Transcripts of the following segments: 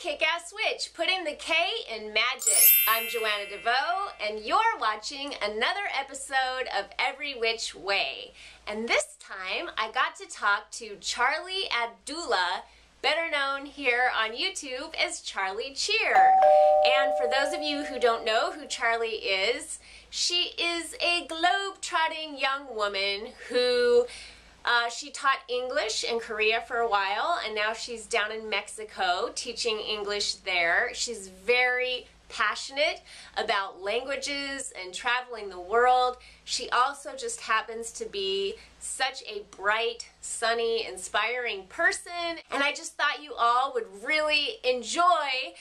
Kick-Ass Switch, putting the K in magic. I'm Joanna DeVoe, and you're watching another episode of Every Which Way. And this time, I got to talk to Charly Abdullah, better known here on YouTube as Charly Cheer. And for those of you who don't know who Charly is, she is a globe-trotting young woman who she taught English in Korea for a while, and now she's down in Mexico teaching English there. She's very passionate about languages and traveling the world. She also just happens to be such a bright, sunny, inspiring person, and I just thought you all would really enjoy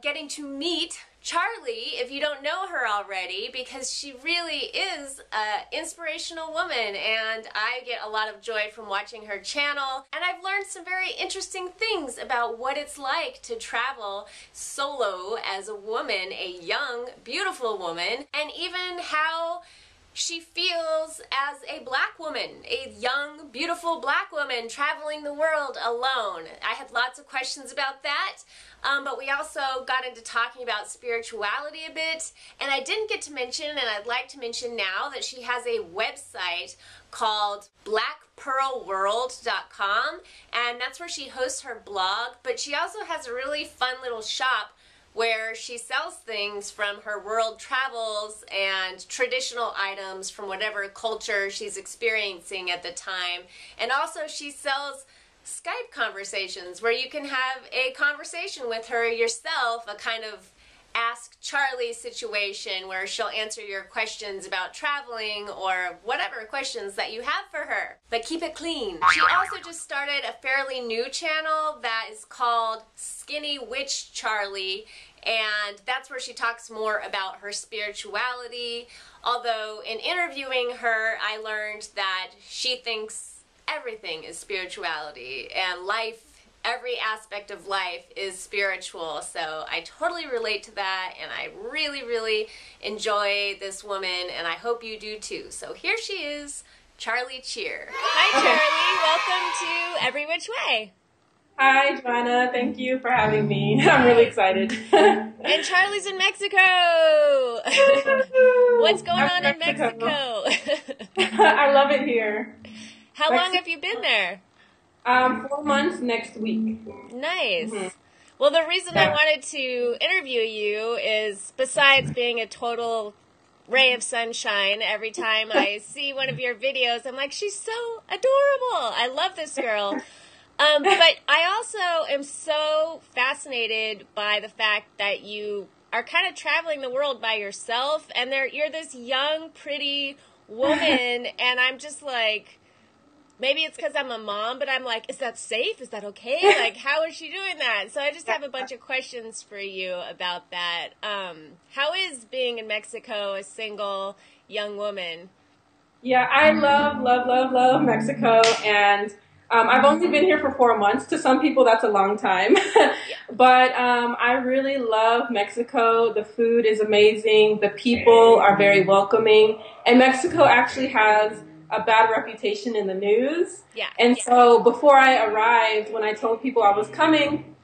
getting to meet Charly, if you don't know her already, because she really is an inspirational woman, and I get a lot of joy from watching her channel, and I've learned some very interesting things about what it's like to travel solo as a woman, a young, beautiful woman, and even how she feels as a black woman, a young, beautiful black woman traveling the world alone. I had lots of questions about that, but we also got into talking about spirituality a bit, and I didn't get to mention, and I'd like to mention now, that she has a website called blackpearlworld.com, and that's where she hosts her blog, but she also has a really fun little shop where she sells things from her world travels and traditional items from whatever culture she's experiencing at the time. And also she sells Skype conversations where you can have a conversation with her yourself, a kind of Ask Charly situation where she'll answer your questions about traveling or whatever questions that you have for her. But keep it clean. She also just started a fairly new channel that is called Skinny Witch Charly, and that's where she talks more about her spirituality. Although in interviewing her, I learned that she thinks everything is spirituality, and life, every aspect of life is spiritual. So I totally relate to that, and I really, really enjoy this woman, and I hope you do too. So here she is, Charly Cheer. Hi, Charly. Welcome to Every Which Way. Hi, Joanna. Thank you for having me. I'm really excited. And Charly's in Mexico. What's going on in Mexico? I love it here. How long have you been there? 4 months next week. Nice. Mm-hmm. Well, the reason I wanted to interview you is, besides being a total ray of sunshine every time I see one of your videos, I'm like, she's so adorable. I love this girl. But I also am so fascinated by the fact that you are kind of traveling the world by yourself, and you're this young, pretty woman, and I'm just like, maybe it's because I'm a mom, but I'm like, is that safe? Is that okay? Like, how is she doing that? So I just have a bunch of questions for you about that. How is being in Mexico a single young woman? Yeah, I love Mexico, and I've only been here for 4 months. To some people, that's a long time. But I really love Mexico. The food is amazing. The people are very welcoming. And Mexico actually has a bad reputation in the news. And so before I arrived, when I told people I was coming,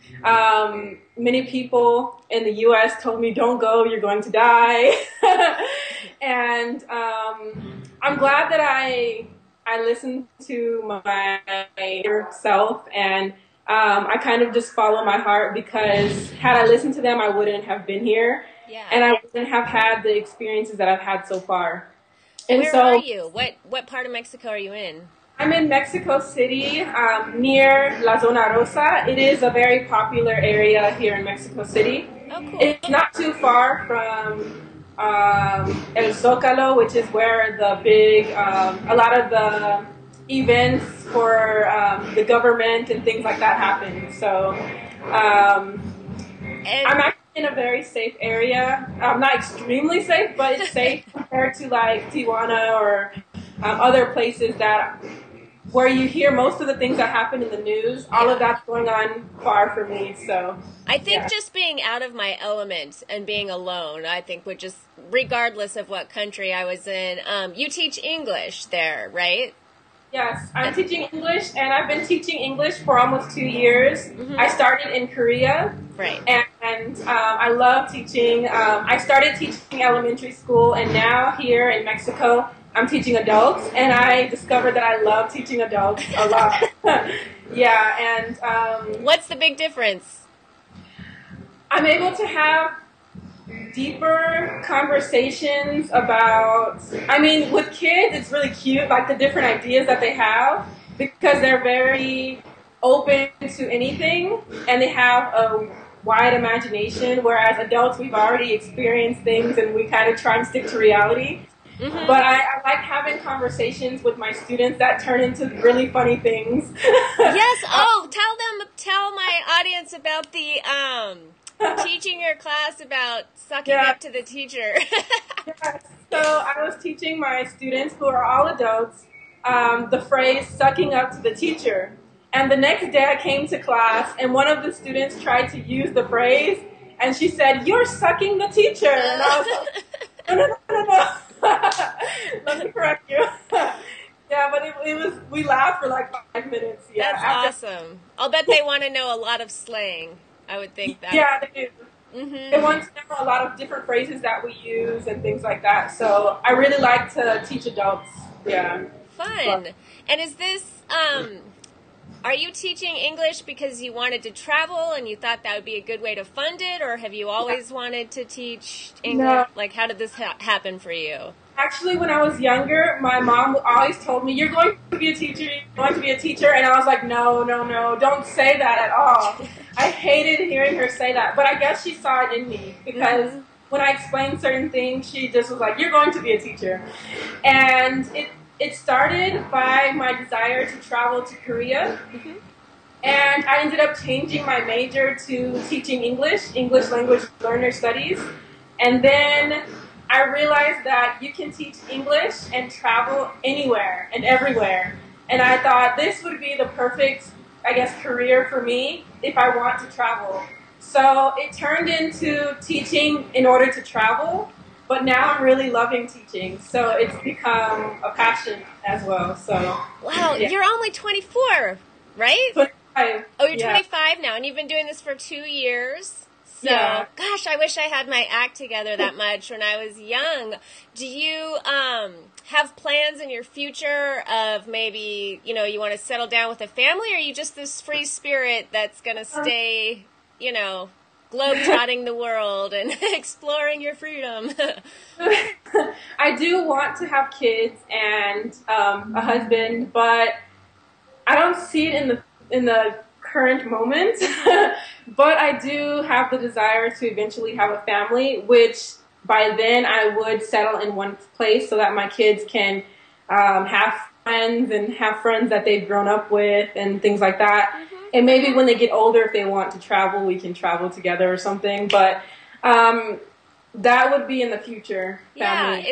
many people in the U.S. told me, don't go, you're going to die. And I'm glad that I listened to my inner self, and I kind of just follow my heart, because had I listened to them, I wouldn't have been here. And I wouldn't have had the experiences that I've had so far. And where are you? What part of Mexico are you in? I'm in Mexico City, near La Zona Rosa. It is a very popular area here in Mexico City. Oh, cool. It's not too far from El Zócalo, which is where the big, a lot of the events for the government and things like that happen. So I'm actually in a very safe area. Not extremely safe, but it's safe compared to like Tijuana or other places that where you hear most of the things that happen in the news. All of that's going on far from me. So I think just being out of my element and being alone, I think would just, regardless of what country I was in, you teach English there, right? Yes, I'm teaching English, and I've been teaching English for almost 2 years. I started in Korea, right? And I love teaching. I started teaching elementary school, and now here in Mexico, I'm teaching adults, and I discovered that I love teaching adults a lot. And what's the big difference? I'm able to have deeper conversations about, I mean, with kids, it's really cute, like the different ideas that they have, because they're very open to anything, and they have a wide imagination, whereas adults, we've already experienced things, and we kind of try and stick to reality. But I like having conversations with my students that turn into really funny things. Yes. Oh, tell my audience about the teaching your class about sucking up to the teacher. Yes. So I was teaching my students, who are all adults, the phrase "sucking up to the teacher." And the next day I came to class, and one of the students tried to use the phrase, and she said, "You're sucking the teacher." And I was like, no. Let me correct you. Yeah, but it was, we laughed for like 5 minutes. Yeah, that's awesome. I'll bet they want to know a lot of slang. I would think that. Yeah, they do. They want to know a lot of different phrases that we use and things like that. So I really like to teach adults. Yeah. Fun. And is this, are you teaching English because you wanted to travel and you thought that would be a good way to fund it, or have you always wanted to teach English? No. Like, how did this happen for you? Actually, when I was younger, my mom always told me, "You're going to be a teacher, you're going to be a teacher." And I was like, no, don't say that at all. I hated hearing her say that. But I guess she saw it in me, because when I explained certain things, she just was like, "You're going to be a teacher." And it started by my desire to travel to Korea. And I ended up changing my major to teaching English language learner studies. And then I realized that you can teach English and travel anywhere and everywhere. And I thought this would be the perfect, I guess, career for me if I want to travel. So it turned into teaching in order to travel, but now I'm really loving teaching. So it's become a passion as well. So wow, you're only 24, right? 25. Oh, you're 25 now, and you've been doing this for 2 years. So, gosh, I wish I had my act together that much when I was young. Do you have plans in your future of maybe, you want to settle down with a family, or are you just this free spirit that's going to stay, globe-trotting the world and exploring your freedom? I do want to have kids and a husband, but I don't see it in the current moment. But I do have the desire to eventually have a family, which by then I would settle in one place so that my kids can have friends and have friends that they've grown up with and things like that. And maybe when they get older, if they want to travel, we can travel together or something. But that would be in the future. Family. Yeah,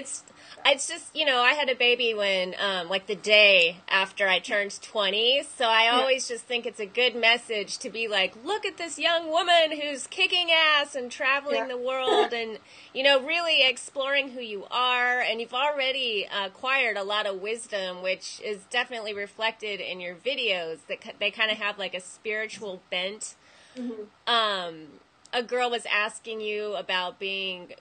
it's just, I had a baby when, like the day after I turned 20, so I always just think it's a good message to be like, look at this young woman who's kicking ass and traveling the world and, really exploring who you are, and you've already acquired a lot of wisdom, which is definitely reflected in your videos, that they kind of have like a spiritual bent. A girl was asking you about being,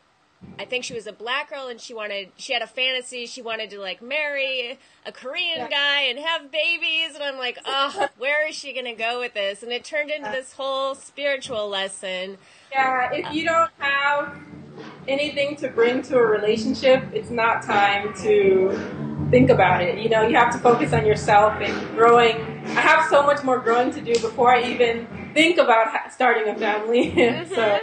I think she was a black girl, and she had a fantasy. She wanted to like marry a Korean guy and have babies. And I'm like, oh, where is she going to go with this? And it turned into this whole spiritual lesson. Yeah, if you don't have anything to bring to a relationship, it's not time to think about it. You have to focus on yourself and growing. I have so much more growing to do before I even think about starting a family. So.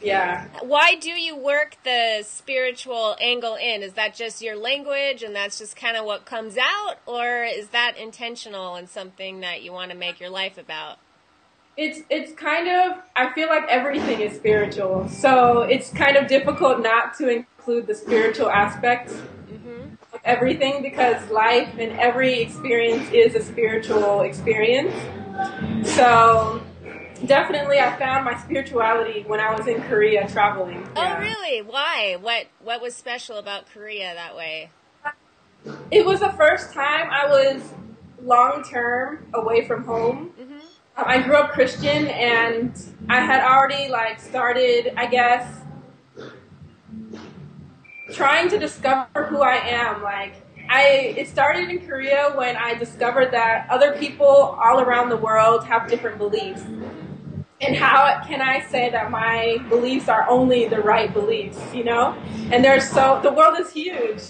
Yeah. Why do you work the spiritual angle in? Is that just your language and that's just kind of what comes out? Or is that intentional and something that you want to make your life about? It's kind of, I feel like everything is spiritual. So it's kind of difficult not to include the spiritual aspects of everything, because life and every experience is a spiritual experience. So definitely I found my spirituality when I was in Korea traveling. Oh, really? Why? What was special about Korea that way? It was the first time I was long-term away from home. Mm-hmm. I grew up Christian, and I had already started, I guess, trying to discover who I am. It started in Korea when I discovered that other people all around the world have different beliefs. And how can I say that my beliefs are only the right beliefs, And the world is huge.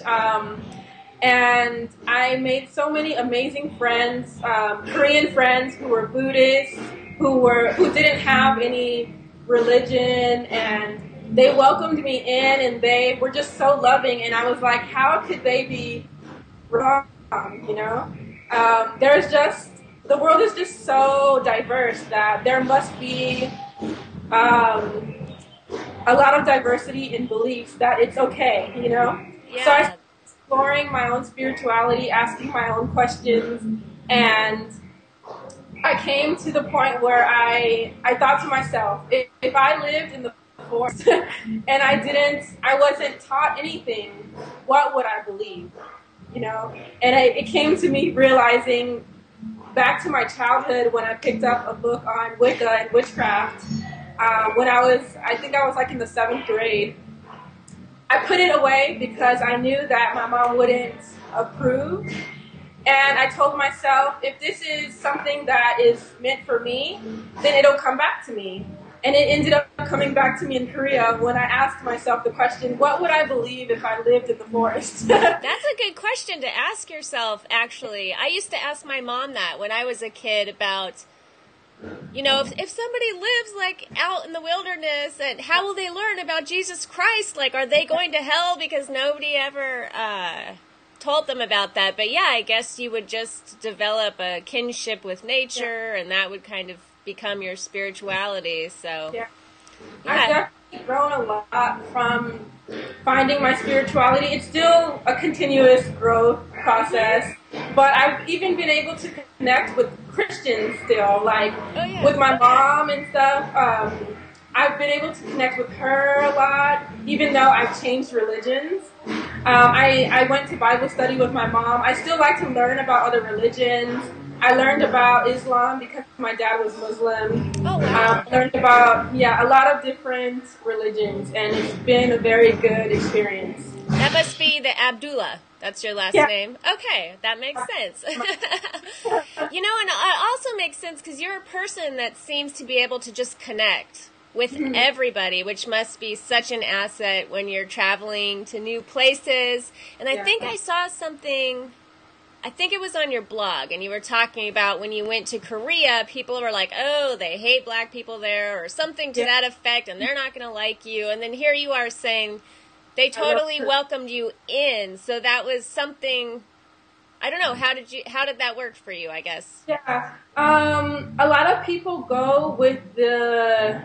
And I made so many amazing friends, Korean friends who were Buddhists, who didn't have any religion, and they welcomed me in, and they were just so loving. And I was like, how could they be wrong? The world is just so diverse that there must be a lot of diversity in beliefs, that it's okay, Yeah. So I started exploring my own spirituality, asking my own questions, and I came to the point where I thought to myself, if I lived in the forest and I wasn't taught anything, what would I believe? And it came to me realizing back to my childhood when I picked up a book on Wicca and witchcraft when I think I was in the 7th grade. I put it away because I knew that my mom wouldn't approve. And I told myself, if this is something that is meant for me, then it'll come back to me. And it ended up coming back to me in Korea when I asked myself the question, what would I believe if I lived in the forest? That's a good question to ask yourself, actually. I used to ask my mom that when I was a kid about, if somebody lives out in the wilderness, and how will they learn about Jesus Christ? Are they going to hell because nobody ever told them about that? But yeah, I guess you would just develop a kinship with nature, and that would kind of become your spirituality. So yeah. I've definitely grown a lot from finding my spirituality. It's still a continuous growth process, but I've even been able to connect with Christians still, with my mom and stuff. I've been able to connect with her a lot, even though I've changed religions. I went to Bible study with my mom. I still like to learn about other religions. I learned about Islam because my dad was Muslim. Oh, wow. I learned about, a lot of different religions, and it's been a very good experience. That must be the Abdullah. That's your last name? Okay, that makes sense. And it also makes sense because you're a person that seems to be able to just connect with everybody, which must be such an asset when you're traveling to new places. And I think I saw something, I think it was on your blog, and you were talking about when you went to Korea, people were like, oh, they hate black people there, or something to that effect, and they're not going to like you. And then here you are saying they totally welcomed you in. So that was something, I don't know, how did that work for you, I guess? Yeah. A lot of people go with the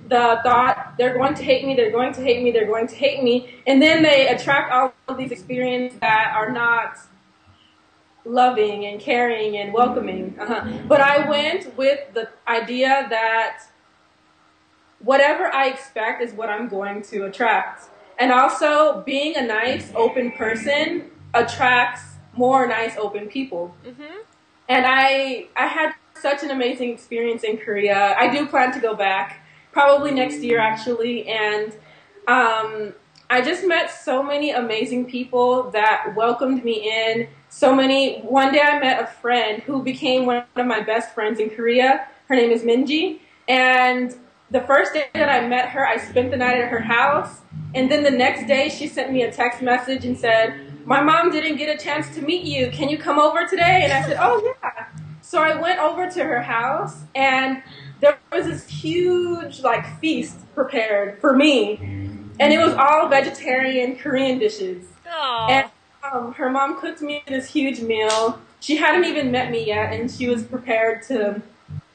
thought, they're going to hate me, they're going to hate me, they're going to hate me, and then they attract all of these experiences that are not loving and caring and welcoming. But I went with the idea that whatever I expect is what I'm going to attract. And also, being a nice, open person attracts more nice, open people. Mm-hmm. And I had such an amazing experience in Korea. I do plan to go back, probably next year, actually. And I just met so many amazing people that welcomed me in. One day I met a friend who became one of my best friends in Korea. Her name is Minji. And the first day that I met her, I spent the night at her house. And then the next day, she sent me a text message and said, my mom didn't get a chance to meet you. Can you come over today? And I said, oh, yeah. So I went over to her house, and there was this huge, feast prepared for me. And it was all vegetarian Korean dishes. Aww. And her mom cooked me this huge meal. She hadn't even met me yet, and she was prepared to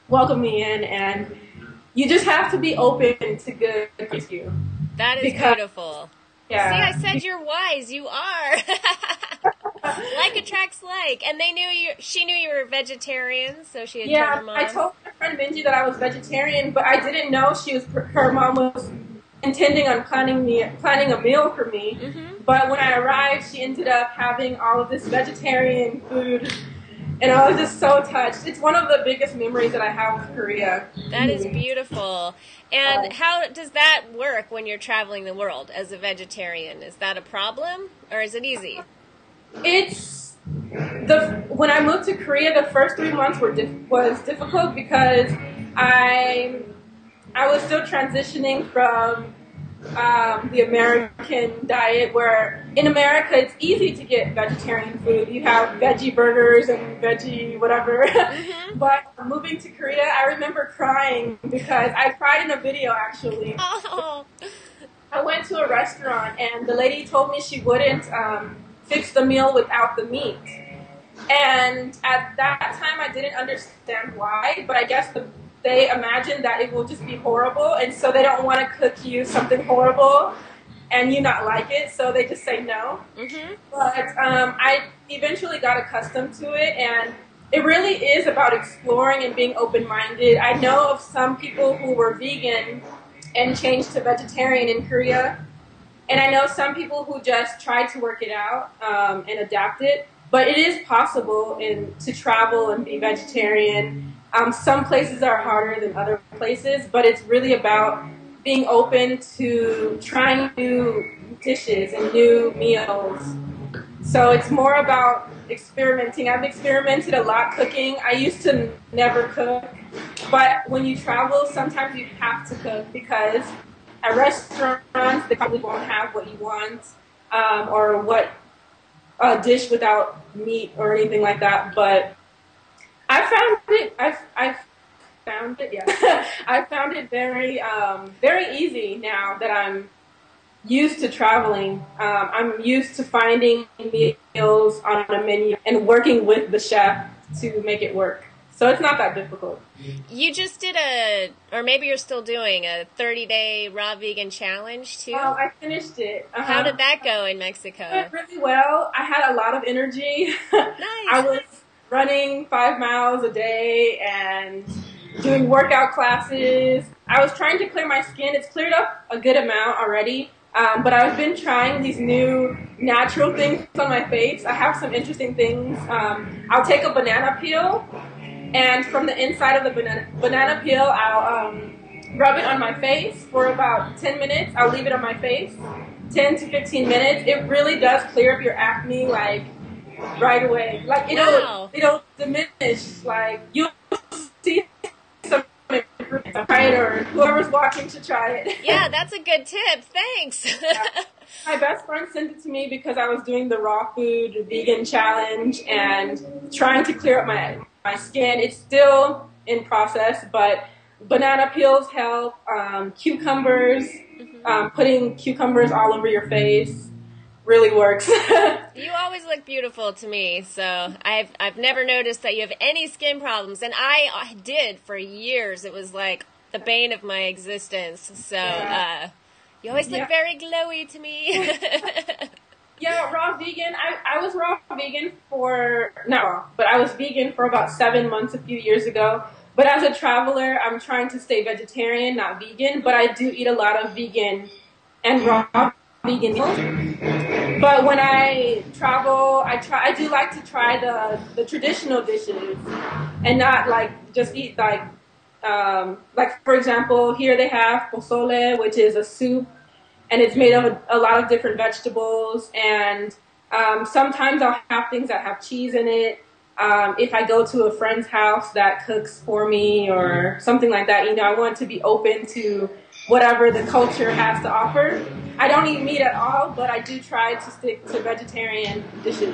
welcome me in. And you just have to be open to good rescue. That is beautiful. See, I said you're wise. You are. Like attracts like. And she knew you were a vegetarian, so she had told her mom. I told my friend Benji that I was vegetarian, but I didn't know her mom was intending on planning a meal for me. Mm-hmm. But when I arrived, she ended up having all of this vegetarian food, and I was just so touched. It's one of the biggest memories that I have of Korea. That is beautiful. And how does that work when you're traveling the world as a vegetarian? Is that a problem, or is it easy? When I moved to Korea, the first 3 months was difficult because I was still transitioning from the American diet, where in America it's easy to get vegetarian food. You have veggie burgers and veggie whatever. Mm-hmm. But moving to Korea, I remember crying because I cried in a video actually. Oh. I went to a restaurant and the lady told me she wouldn't fix the meal without the meat. And at that time I didn't understand why, but I guess they imagine that it will just be horrible, and so they don't want to cook you something horrible and you not like it, so they just say no. Mm-hmm. But I eventually got accustomed to it, and it really is about exploring and being open-minded. I know of some people who were vegan and changed to vegetarian in Korea, and I know some people who just tried to work it out and adapt it, but it is possible to travel and be vegetarian. Some places are harder than other places, but it's really about being open to trying new dishes and new meals. So it's more about experimenting. I've experimented a lot cooking. I used to never cook, but when you travel, sometimes you have to cook because at restaurants, they probably won't have what you want or what a dish without meat or anything like that, but I found it very, very easy now that I'm used to traveling. I'm used to finding meals on a menu and working with the chef to make it work. So it's not that difficult. You just did or maybe you're still doing a 30-day raw vegan challenge too? Oh, I finished it. Uh-huh. How did that go in Mexico? It went really well. I had a lot of energy. Nice. I was running 5 miles a day and doing workout classes. I was trying to clear my skin. It's cleared up a good amount already, but I've been trying these new natural things on my face. I have some interesting things. I'll take a banana peel, and from the inside of the banana peel, I'll rub it on my face for about 10 minutes. I'll leave it on my face 10 to 15 minutes. It really does clear up your acne, like, right away. Like, it'll diminish. Like, you'll see some improvement. Try it, or whoever's watching should try it. Yeah, that's a good tip. Thanks. Yeah. My best friend sent it to me because I was doing the raw food vegan challenge and trying to clear up my skin. It's still in process, but banana peels help. Cucumbers, putting cucumbers all over your face really works. You always look beautiful to me, so I've never noticed that you have any skin problems, and I did for years. It was like the bane of my existence. So you always look very glowy to me. Yeah, raw vegan. I was raw vegan I was vegan for about 7 months a few years ago. But as a traveler, I'm trying to stay vegetarian, not vegan. But I do eat a lot of vegan and raw vegan meals. But when I travel, I do like to try the traditional dishes and not like just eat like for example, here they have pozole, which is a soup, and it's made of a lot of different vegetables, and sometimes I'll have things that have cheese in it. If I go to a friend's house that cooks for me or something like that, I want to be open to whatever the culture has to offer. I don't eat meat at all, but I do try to stick to vegetarian dishes.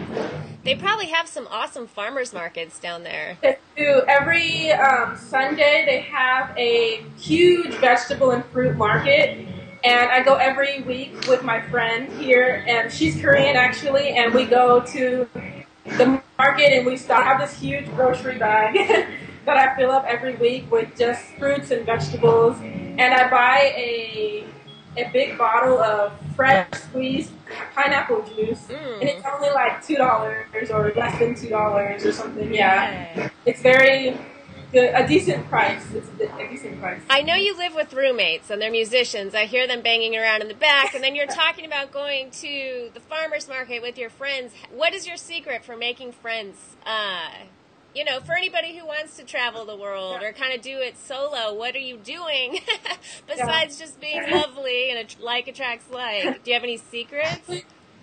They probably have some awesome farmers markets down there. They do. Every Sunday they have a huge vegetable and fruit market, and I go every week with my friend here, and she's Korean actually, and we go to the market and we have this huge grocery bag that I fill up every week with just fruits and vegetables, and I buy a a big bottle of fresh squeezed pineapple juice, and it's only like $2 or less than $2 or something. Yeah, it's very good, a decent price. It's a decent price. I know you live with roommates and they're musicians. I hear them banging around in the back, and then you're talking about going to the farmer's market with your friends. What is your secret for making friends? You know, for anybody who wants to travel the world or kind of do it solo, what are you doing besides just being lovely and like attracts like? Do you have any secrets?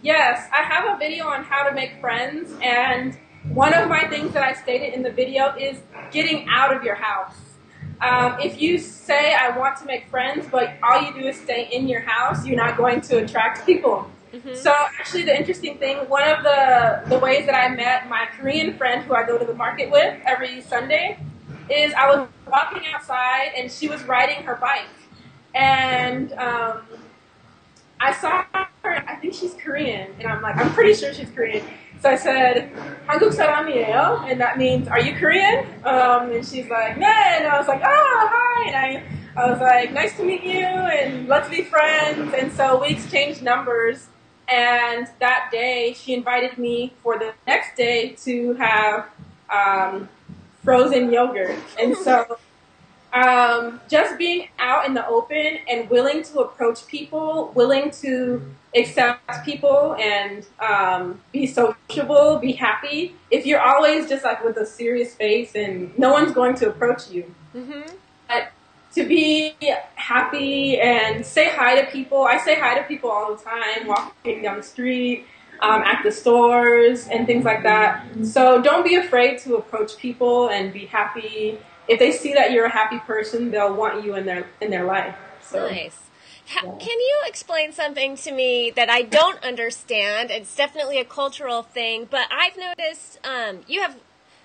Yes, I have a video on how to make friends, and one of my things that I stated in the video is getting out of your house. If you say I want to make friends, but all you do is stay in your house, you're not going to attract people. So actually the interesting thing, one of the ways that I met my Korean friend who I go to the market with every Sunday is I was walking outside and she was riding her bike. And I saw her, I think she's Korean, and I'm like, I'm pretty sure she's Korean. So I said, 한국 사람이에요? And that means, are you Korean? And she's like, no. And I was like, oh, hi. And I was like, nice to meet you, and let's be friends. And so we exchanged numbers. And that day, she invited me for the next day to have frozen yogurt. And so just being out in the open and willing to approach people, willing to accept people and be sociable, be happy. If you're always just like with a serious face, and no one's going to approach you. But to be happy and say hi to people. I say hi to people all the time, walking down the street, at the stores, and things like that. So don't be afraid to approach people and be happy. If they see that you're a happy person, they'll want you in their life. So, nice. Can you explain something to me that I don't understand? It's definitely a cultural thing, but I've noticed you have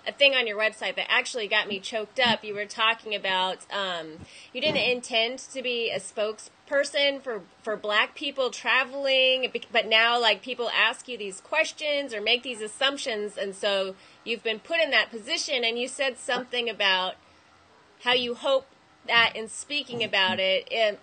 a thing on your website that actually got me choked up. You were talking about you didn't intend to be a spokesperson for black people traveling, but now like people ask you these questions or make these assumptions, and so you've been put in that position. And you said something about how you hope that in speaking about it,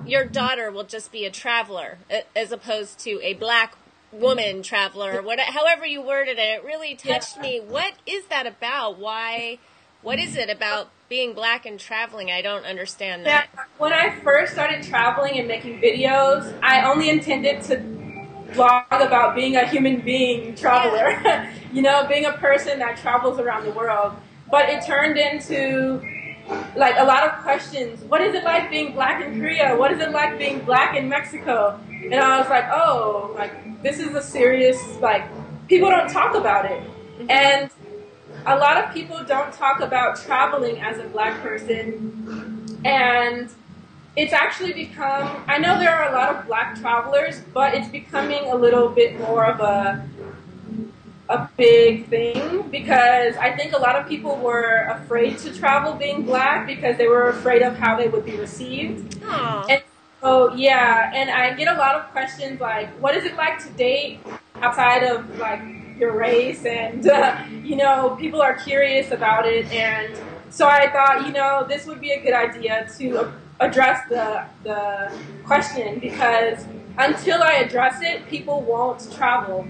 your daughter will just be a traveler as opposed to a black woman traveler, however you worded it. It really touched me. What is that about? What is it about being black and traveling? I don't understand that. When I first started traveling and making videos, I only intended to blog about being a human being traveler, you know, being a person that travels around the world. But it turned into like a lot of questions. What is it like being black in Korea? What is it like being black in Mexico? And I was like, oh, like this is a serious, like, people don't talk about it. And a lot of people don't talk about traveling as a black person. And it's actually become, I know there are a lot of black travelers, but it's becoming a little bit more of a big thing, because I think a lot of people were afraid to travel being black because they were afraid of how they would be received. And so, yeah, and I get a lot of questions like, what is it like to date outside of like your race? And, you know, people are curious about it. And so I thought, you know, this would be a good idea to address the question, because until I address it, people won't travel.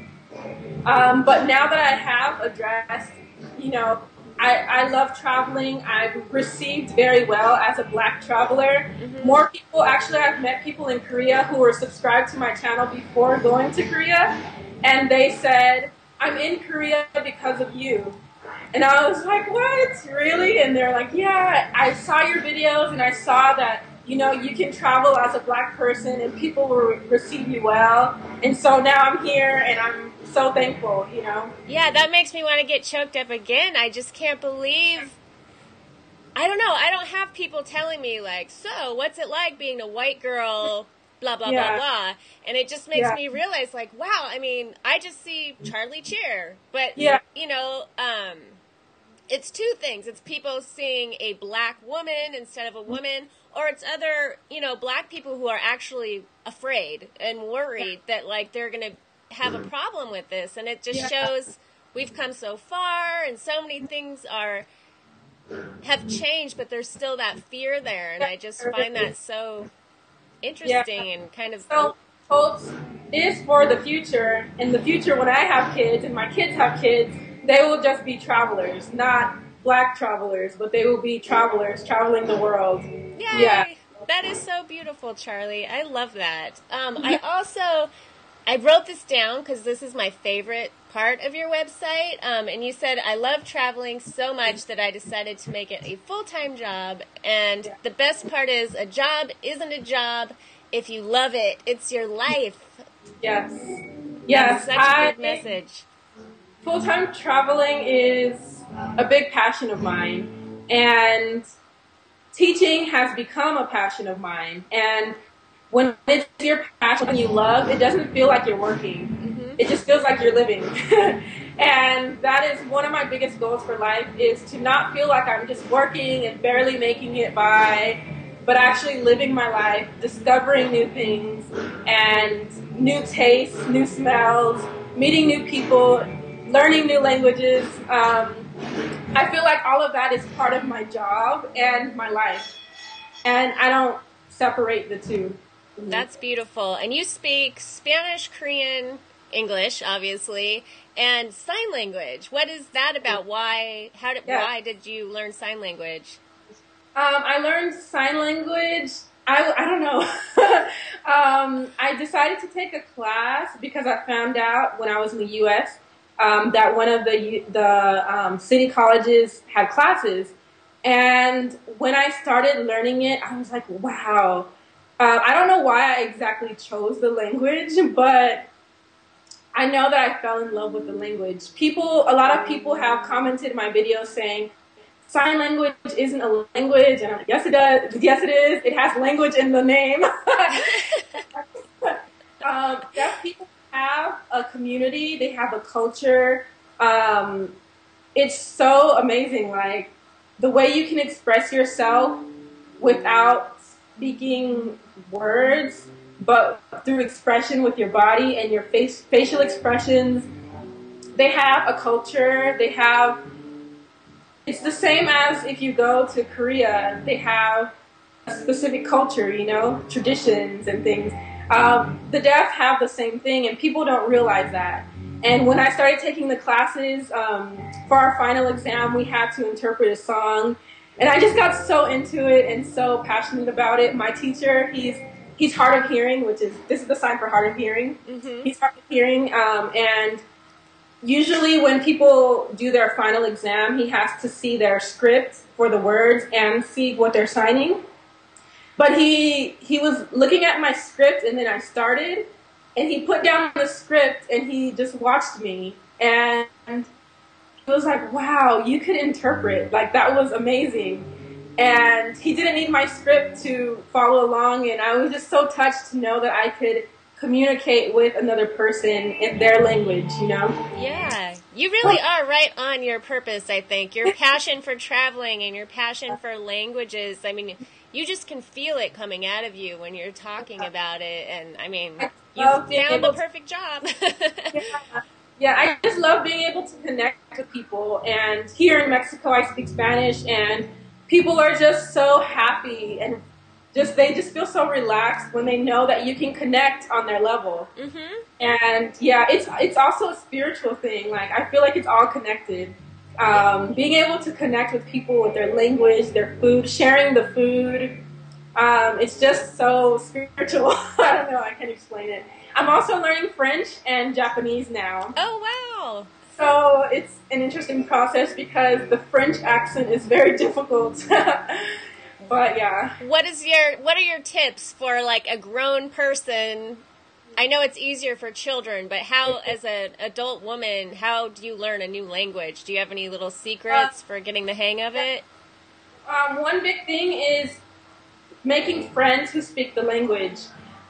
But now that I have addressed, you know, I love traveling. I've received very well as a black traveler. More people, actually I've met people in Korea who were subscribed to my channel before going to Korea, and they said, I'm in Korea because of you. And I was like, what? Really? And they're like, yeah, I saw your videos and I saw that, you know, you can travel as a black person and people will receive you well. And so now I'm here and I'm so thankful, you know. Yeah, that makes me want to get choked up again. I just can't believe, I don't know, I don't have people telling me like, so what's it like being a white girl, blah, blah, blah, blah. And it just makes me realize like, wow, I mean, I just see Charly cheer. But, you know, it's two things. It's people seeing a black woman instead of a woman, or it's other, you know, black people who are actually afraid and worried that like they're going to have a problem with this. And it just shows we've come so far and so many things have changed, but there's still that fear there. And I just find that so interesting and kind of. So hopes is for the future. In the future, when I have kids and my kids have kids, they will just be travelers, not Black travelers, but they will be travelers traveling the world. Yay! Yeah. That is so beautiful, Charly. I love that. I wrote this down because this is my favorite part of your website. And you said, I love traveling so much that I decided to make it a full-time job. And the best part is a job isn't a job if you love it. It's your life. Yes. Yes. That's such a good message. Full-time traveling is a big passion of mine. And teaching has become a passion of mine. And when it's your passion, when you love, it doesn't feel like you're working. Mm-hmm. It just feels like you're living. And that is one of my biggest goals for life, is to not feel like I'm just working and barely making it by, but actually living my life, discovering new things and new tastes, new smells, meeting new people, learning new languages. I feel like all of that is part of my job and my life. And I don't separate the two. That's beautiful. And you speak Spanish, Korean, English, obviously, and sign language. What is that about? Why did you learn sign language? I learned sign language. I don't know. I decided to take a class because I found out when I was in the U.S. That one of the city colleges had classes. And when I started learning it, I was like, wow. I don't know why I exactly chose the language, but I know that I fell in love with the language. A lot of people have commented in my videos saying, sign language isn't a language. And I'm like, yes, it does. Yes, it is. It has language in the name. Deaf people have a community. They have a culture. It's so amazing. Like, the way you can express yourself without speaking words, but through expression with your body and your facial expressions. They have a culture. It's the same as if you go to Korea. They have a specific culture, traditions and things. The deaf have the same thing, and people don't realize that. And when I started taking the classes, for our final exam, we had to interpret a song. And I just got so into it and so passionate about it. My teacher, he's hard of hearing, this is the sign for hard of hearing. Mm-hmm. He's hard of hearing, and usually when people do their final exam, he has to see their script for the words and see what they're signing. But he was looking at my script, and then I started, and he put down the script, and he just watched me, and he was like, wow, you could interpret. Like, that was amazing. And he didn't need my script to follow along, and I was just so touched to know that I could communicate with another person in their language, Yeah, you really are right on your purpose, I think. Your passion for traveling and your passion for languages, I mean, you just can feel it coming out of you when you're talking about it, and I mean, you found the perfect job. Yeah, I just love being able to connect with people, and here in Mexico I speak Spanish, and people are just so happy, and they just feel so relaxed when they know that you can connect on their level. Mm-hmm. And yeah, it's also a spiritual thing. Like, I feel like it's all connected. Being able to connect with people with their language, their food, sharing the food, it's just so spiritual. I don't know, I can't explain it. I'm also learning French and Japanese now. Oh, wow. So it's an interesting process because the French accent is very difficult. But yeah. What are your tips for, like, a grown person? I know it's easier for children, but how, as an adult woman, how do you learn a new language? Do you have any little secrets for getting the hang of it? One big thing is making friends who speak the language.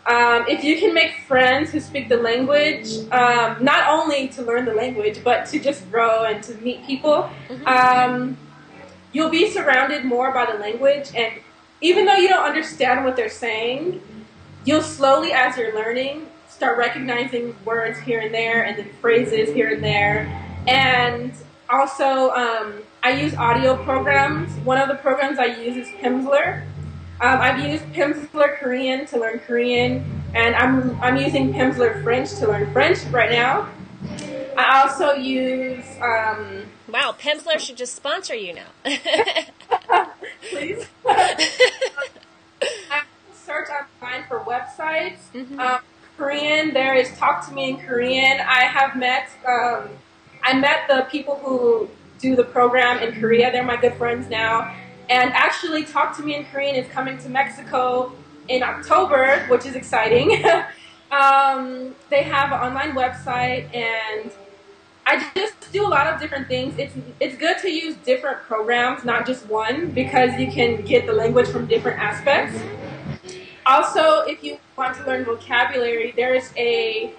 If you can make friends who speak the language, not only to learn the language, but to just grow and to meet people, you'll be surrounded more by the language. And even though you don't understand what they're saying, you'll slowly, as you're learning, start recognizing words here and there, and then phrases here and there. And also, I use audio programs. One of the programs I use is Pimsleur. I've used Pimsleur Korean to learn Korean, and I'm using Pimsleur French to learn French right now. I also use wow, Pimsleur should just sponsor you now. please. I search online for websites. Korean, there is Talk to Me in Korean. I met the people who do the program in Korea. They're my good friends now. And actually, Talk to Me in Korean is coming to Mexico in October, which is exciting. They have an online website, and I just do a lot of different things. It's good to use different programs, not just one, because you can get the language from different aspects. Also, if you want to learn vocabulary, there's a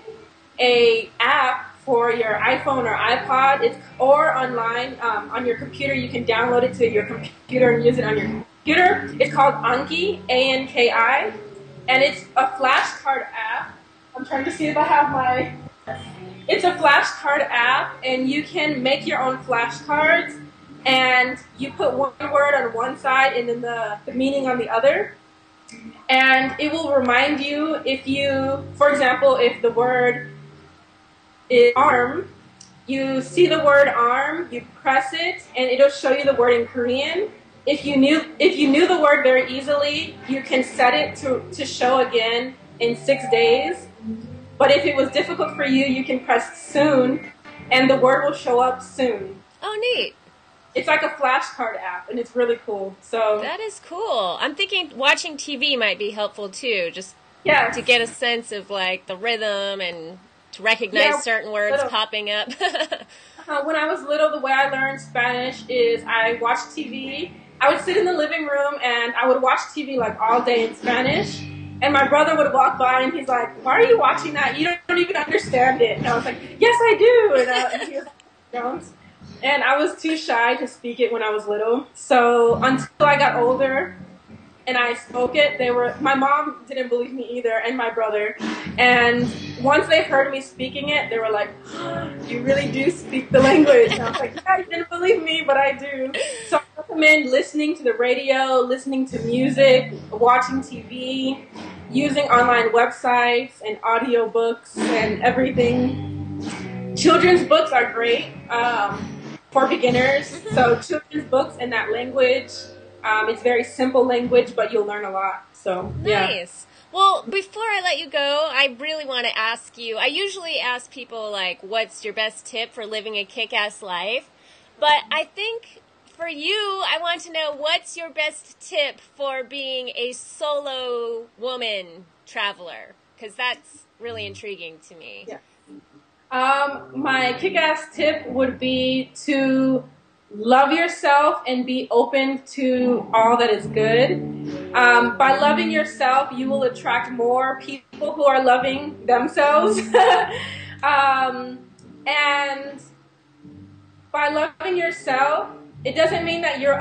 app for your iPhone or iPod, or online on your computer. You can download it to your computer and use it on your computer. It's called Anki, A-N-K-I, and it's a flashcard app. I'm trying to see if I have my... It's a flashcard app, and you can make your own flashcards, and you put one word on one side and then the meaning on the other. And it will remind you if you, for example, if the word is arm, you see the word arm, you press it, and it'll show you the word in Korean. If you knew the word very easily, you can set it to show again in 6 days. But if it was difficult for you, you can press soon, and the word will show up soon. Oh, neat. It's like a flashcard app, and it's really cool. So that is cool. I'm thinking watching TV might be helpful too, just to get a sense of like the rhythm and to recognize certain words popping up. When I was little, the way I learned Spanish is I watched TV. I would sit in the living room and I would watch TV like all day in Spanish. And my brother would walk by and he's like, "Why are you watching that? You don't even understand it." And I was like, "Yes, I do." And he was like, "Don't." And I was too shy to speak it when I was little. So until I got older and I spoke it, my mom didn't believe me either, and my brother. And once they heard me speaking it, they were like, "Oh, you really do speak the language." And I was like, "Yeah, you didn't believe me, but I do." So I recommend listening to the radio, listening to music, watching TV, using online websites and audiobooks and everything. Children's books are great. For beginners, so children's books in that language. It's very simple language, but you'll learn a lot. So yeah. Nice. Well, before I let you go, I really want to ask you. I usually ask people like, "What's your best tip for living a kick-ass life?" But I think for you, I want to know what's your best tip for being a solo woman traveler, because that's really intriguing to me. Yeah. My kick-ass tip would be to love yourself and be open to all that is good. By loving yourself, you will attract more people who are loving themselves. And by loving yourself, it doesn't mean that you're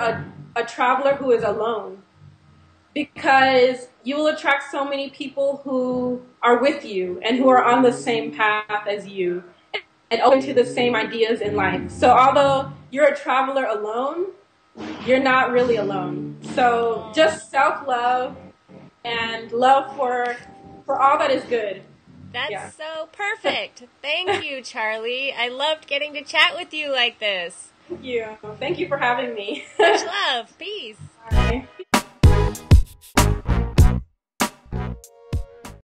a traveler who is alone, because you will attract so many people who are with you and who are on the same path as you and open to the same ideas in life. So although you're a traveler alone, you're not really alone. So just self-love and love for all that is good. That's so perfect. Thank you, Charly. I loved getting to chat with you like this. Thank you. Thank you for having me. Much love. Peace. Bye.